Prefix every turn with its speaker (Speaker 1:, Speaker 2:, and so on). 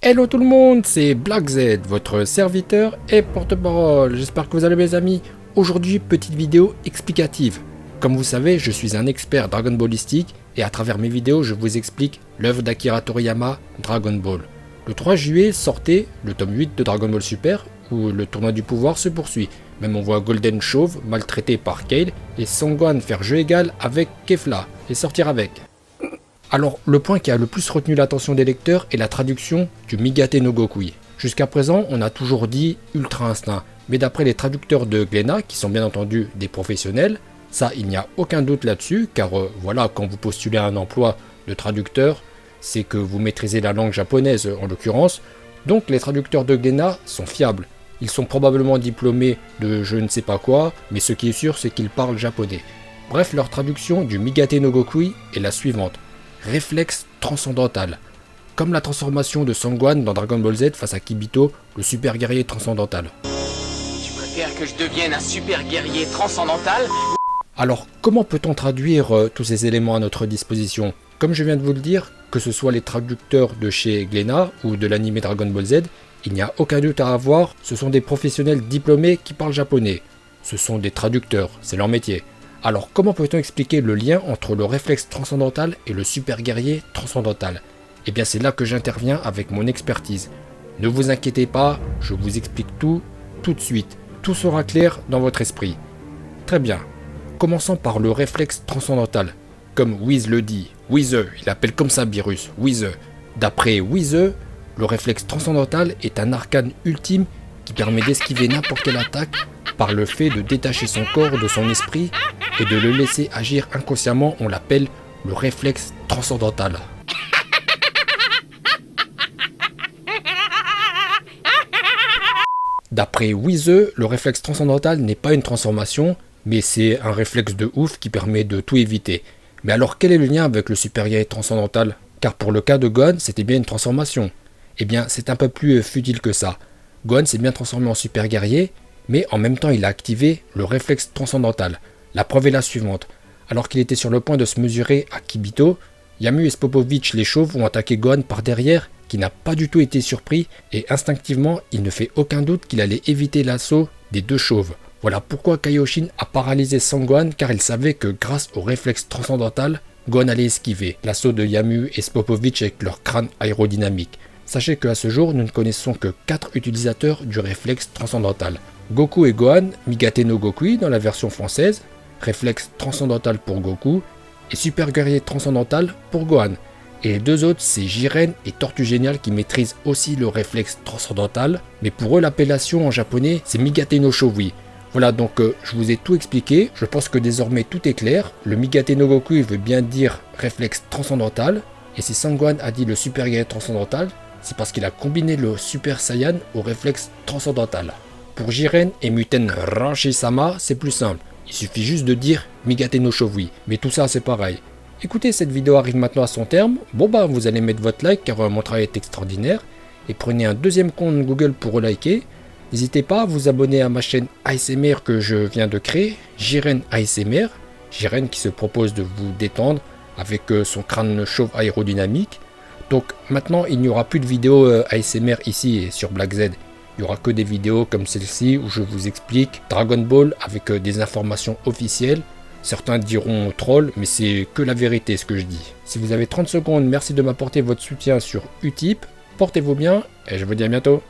Speaker 1: Hello tout le monde, c'est Black Z, votre serviteur et porte-parole. J'espère que vous allez mes amis. Aujourd'hui, petite vidéo explicative. Comme vous savez, je suis un expert Dragon Ballistique et à travers mes vidéos, je vous explique l'œuvre d'Akira Toriyama, Dragon Ball. Le 3 juillet sortait le tome 8 de Dragon Ball Super où le tournoi du pouvoir se poursuit. Même on voit Golden Chauve maltraité par Kale et Son Gohan faire jeu égal avec Kefla et sortir avec. Alors, le point qui a le plus retenu l'attention des lecteurs est la traduction du Migate no Gokui. Jusqu'à présent, on a toujours dit Ultra Instinct, mais d'après les traducteurs de Glénat, qui sont bien entendu des professionnels, ça, il n'y a aucun doute là-dessus, car voilà, quand vous postulez à un emploi de traducteur, c'est que vous maîtrisez la langue japonaise en l'occurrence, donc les traducteurs de Glénat sont fiables. Ils sont probablement diplômés de je ne sais pas quoi, mais ce qui est sûr, c'est qu'ils parlent japonais. Bref, leur traduction du Migate no Gokui est la suivante. Réflexe transcendantal. Comme la transformation de Son Gohan dans Dragon Ball Z face à Kibito, le super guerrier transcendantal.
Speaker 2: Tu préfères que je devienne un super guerrier transcendantal?
Speaker 1: Alors, comment peut-on traduire tous ces éléments à notre disposition? Comme je viens de vous le dire, que ce soit les traducteurs de chez Glénat ou de l'anime Dragon Ball Z, il n'y a aucun doute à avoir, ce sont des professionnels diplômés qui parlent japonais. Ce sont des traducteurs, c'est leur métier. Alors comment peut-on expliquer le lien entre le réflexe transcendantal et le super guerrier transcendantal? Eh bien c'est là que j'interviens avec mon expertise. Ne vous inquiétez pas, je vous explique tout de suite. Tout sera clair dans votre esprit. Très bien. Commençons par le réflexe transcendantal. Comme Whis le dit, Whizeux, il appelle comme ça Beerus, Whizeux. D'après Whizeux, le réflexe transcendantal est un arcane ultime qui permet d'esquiver n'importe quelle attaque par le fait de détacher son corps de son esprit et de le laisser agir inconsciemment, on l'appelle le réflexe transcendantal. D'après Whizeux, le réflexe transcendantal n'est pas une transformation, mais c'est un réflexe de ouf qui permet de tout éviter. Mais alors quel est le lien avec le super guerrier transcendantal? Car pour le cas de Gohan, c'était bien une transformation. Eh bien, c'est un peu plus futile que ça. Gohan s'est bien transformé en super guerrier, mais en même temps il a activé le réflexe transcendantal. La preuve est la suivante. Alors qu'il était sur le point de se mesurer à Kibito, Yamu et Spopovich les chauves ont attaqué Gohan par derrière, qui n'a pas du tout été surpris, et instinctivement il ne fait aucun doute qu'il allait éviter l'assaut des deux chauves. Voilà pourquoi Kaioshin a paralysé Son Gohan, car il savait que grâce au réflexe transcendantal, Gohan allait esquiver l'assaut de Yamu et Spopovich avec leur crâne aérodynamique. Sachez qu'à ce jour, nous ne connaissons que 4 utilisateurs du réflexe transcendantal. Goku et Gohan, Migate no Gokui dans la version française, réflexe transcendantal pour Goku, et super guerrier transcendantal pour Gohan. Et les deux autres, c'est Jiren et Tortue Géniale qui maîtrisent aussi le réflexe transcendantal, mais pour eux l'appellation en japonais c'est Migate no Shovui. Voilà donc je vous ai tout expliqué, je pense que désormais tout est clair, le Migate no Gokui veut bien dire réflexe transcendantal, et si Son Gohan a dit le super guerrier transcendantal, c'est parce qu'il a combiné le Super Saiyan au réflexe transcendantal. Pour Jiren et Muten Ranshi-sama, c'est plus simple. Il suffit juste de dire Migate no Shovui. Mais tout ça, c'est pareil. Écoutez, cette vidéo arrive maintenant à son terme. Bon bah, vous allez mettre votre like car mon travail est extraordinaire. Et prenez un deuxième compte Google pour reliker. N'hésitez pas à vous abonner à ma chaîne ASMR que je viens de créer, Jiren ASMR. Jiren qui se propose de vous détendre avec son crâne chauve aérodynamique. Donc maintenant il n'y aura plus de vidéos ASMR ici et sur Black Z. Il n'y aura que des vidéos comme celle-ci où je vous explique Dragon Ball avec des informations officielles. Certains diront troll, mais c'est que la vérité ce que je dis. Si vous avez 30 secondes, merci de m'apporter votre soutien sur Utip. Portez-vous bien et je vous dis à bientôt.